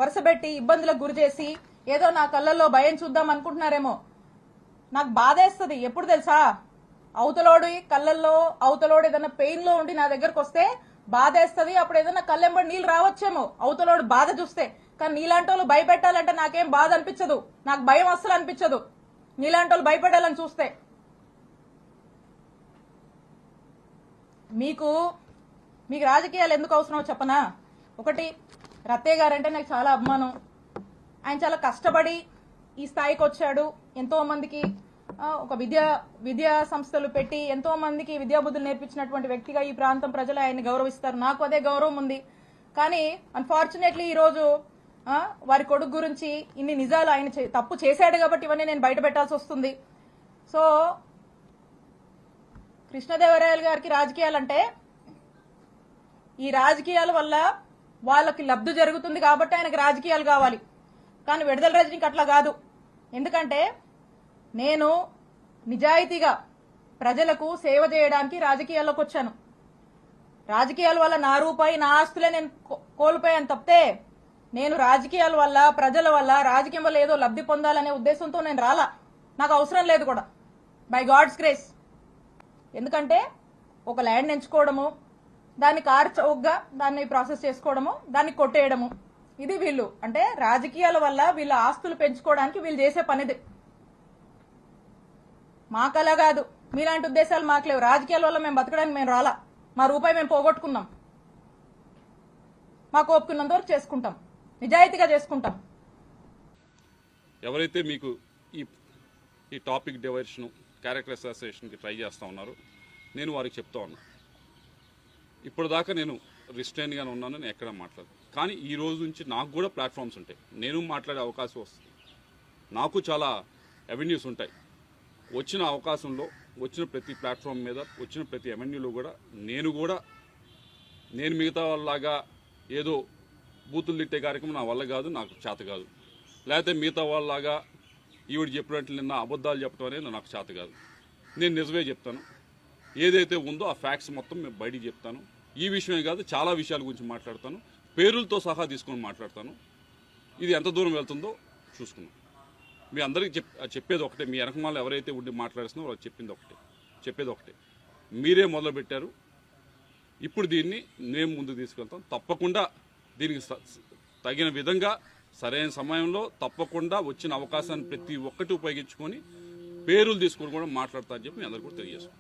వరుసబెట్టి ఇబ్బందులకు గురి చేసి ఏదో నా కళ్ళల్లో భయం చూద్దాం అనుకుంటున్నారేమో. నాకు బాధేస్తుంది. ఎప్పుడు తెలుసా, అవతలోడి కళ్ళల్లో అవతలోడు ఏదైనా పెయిన్ లో ఉండి నా దగ్గరకు వస్తే బాధేస్తుంది. అప్పుడు ఏదైనా కళ్ళెంబడి నీళ్ళు రావచ్చేమో అవతలోడు బాధ చూస్తే. కానీ నీలాంటి వాళ్ళు భయపెట్టాలంటే నాకేం బాధ అనిపించదు, నాకు భయం అస్సలు అనిపించదు నీలాంటి వాళ్ళు భయపెట్టాలని చూస్తే. మీకు రాజకీయాలు ఎందుకు అవసరమో చెప్పనా. ఒకటి, రత్తయ్య గారంటే నాకు చాలా అభిమానం. ఆయన చాలా కష్టపడి ఈ స్థాయికి వచ్చాడు. ఎంతో మందికి ఒక విద్యా సంస్థలు పెట్టి ఎంతో మందికి విద్యాబుద్ధులు నేర్పించినటువంటి వ్యక్తిగా ఈ ప్రాంతం ప్రజలు ఆయన్ని గౌరవిస్తారు. నాకు అదే గౌరవం ఉంది. కానీ అన్ఫార్చునేట్లీ ఈరోజు వారి కొడుకు గురించి ఇన్ని నిజాలు ఆయన తప్పు చేశాడు కాబట్టి ఇవన్నీ నేను బయట పెట్టాల్సి వస్తుంది. సో కృష్ణదేవరాయలు గారికి రాజకీయాలంటే ఈ రాజకీయాల వల్ల వాళ్ళకి లబ్ధి జరుగుతుంది కాబట్టి ఆయనకు రాజకీయాలు కావాలి. కానీ విడుదల రజనీకి అట్లా కాదు. ఎందుకంటే నేను నిజాయితీగా ప్రజలకు సేవ చేయడానికి రాజకీయాల్లోకి వచ్చాను. రాజకీయాల వల్ల నా రూపాయి నా ఆస్తులే నేను కోల్పోయాను తప్పితే నేను రాజకీయాల వల్ల ప్రజల వల్ల రాజకీయం వల్ల ఏదో లబ్ధి పొందాలనే ఉద్దేశంతో నేను రాలా. నాకు అవసరం లేదు కూడా, బై గాడ్స్ గ్రేస్. ఎందుకంటే ఒక ల్యాండ్ ఎంచుకోవడము, దాన్ని కార్ చౌకగా దాన్ని ప్రాసెస్ చేసుకోవడము, దాన్ని కొట్టేయడము, ఇది వీళ్ళు అంటే రాజకీయాల వల్ల వీళ్ళ ఆస్తులు పెంచుకోవడానికి వీళ్ళు చేసే పనిది. మాకలా కాదు, మీలాంటి ఉద్దేశాలు మాకు లేవు. రాజకీయాల వల్ల మేము బతకడానికి మేము రాలా. మా రూపాయి మేము పోగొట్టుకున్నాం. మాకు ఒప్పుకున్నంత వరకు చేసుకుంటాం, నిజాయితీగా చేసుకుంటాం. ఎవరైతే మీకు ఈ టాపిక్ డైవర్షన్ క్యారెక్టర్ అసోసియేషన్కి ట్రై చేస్తూ ఉన్నారో నేను వారికి చెప్తా ఉన్నా, ఇప్పుడు దాకా నేను రిస్ట్రైన్గానే ఉన్నాను, నేను ఎక్కడ మాట్లాడను. కానీ ఈ రోజు నుంచి నాకు కూడా ప్లాట్ఫామ్స్ ఉంటాయి, నేను మాట్లాడే అవకాశం వస్తుంది. నాకు చాలా అవెన్యూస్ ఉంటాయి. వచ్చిన అవకాశంలో వచ్చిన ప్రతి ప్లాట్ఫామ్ మీద వచ్చిన ప్రతి అవెన్యూలో కూడా నేను మిగతా వాళ్ళలాగా ఏదో బూతులు తిట్టే కార్యక్రమం నా వల్ల కాదు, నాకు చేత కాదు. లేకపోతే మిగతా వాళ్ళలాగా ఈవిడ చెప్పినట్లు నిన్న అబద్ధాలు చెప్పడం అనేది నాకు చేత కాదు. నేను నిజమే చెప్తాను. ఏదైతే ఉందో ఆ ఫ్యాక్ట్స్ మొత్తం మేము బయటికి చెప్తాను. ఈ విషయమే కాదు, చాలా విషయాల గురించి మాట్లాడతాను, పేరులతో సహా తీసుకొని మాట్లాడతాను. ఇది ఎంత దూరం వెళ్తుందో చూసుకున్నాం. మీ అందరికీ చెప్పేది ఒకటే, మీ వెనకమాల ఎవరైతే ఉండి మాట్లాడుతున్నారో వాళ్ళకి చెప్పేది ఒకటే, మీరే మొదలుపెట్టారు. ఇప్పుడు దీన్ని మేము ముందుకు తీసుకెళ్తాం. తప్పకుండా దీనికి తగిన విధంగా సరైన సమయంలో తప్పకుండా వచ్చిన అవకాశాన్ని ప్రతి ఒక్కటి ఉపయోగించుకొని పేరులు తీసుకొని కూడా మాట్లాడతా అని చెప్పి మీ అందరికీ కూడా తెలియజేస్తాం.